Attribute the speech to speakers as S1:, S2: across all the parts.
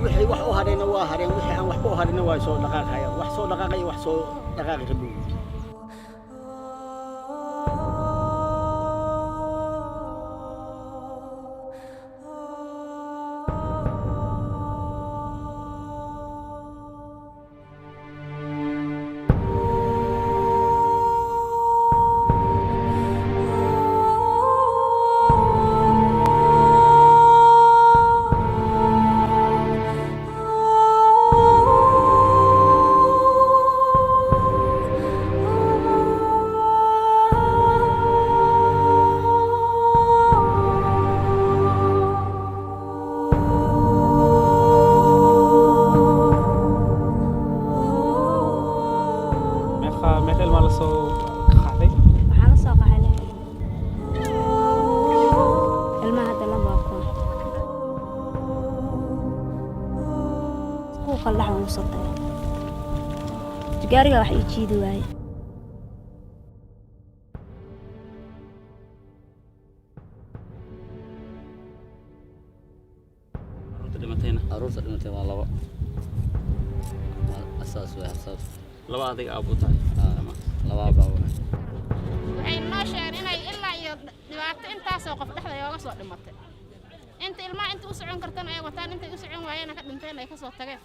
S1: wixii wax u harayna waa hareen wixii aan wax u harayna waa soo dhaqaaqaya wax soo dhaqaaqay wax soo dhaqaaqay rabbi
S2: meel ma la soo qaxday
S3: waxaan la soo qaxay ilmaha hadda lama aqoon ku qallax uu sabtay gaariga wax ii jiidi waayay
S1: aroorta dhimatay waa laba asaas
S2: laba adiga aad u tahay
S1: laba baa
S4: waxay noo sheegeen inay ilaa iyo dhibaato intaasoo qof dhexda yooga soo dhimatay inta ilmaha inta u socon kartana ay wataan intay u socon waayeen ka dhinteen ay ka soo tageen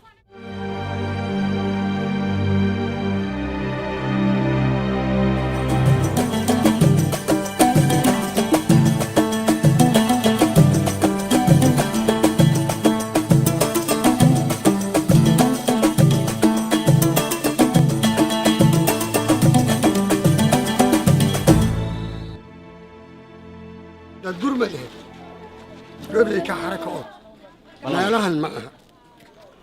S5: gurmad qebli ka xarako meelahan ma aha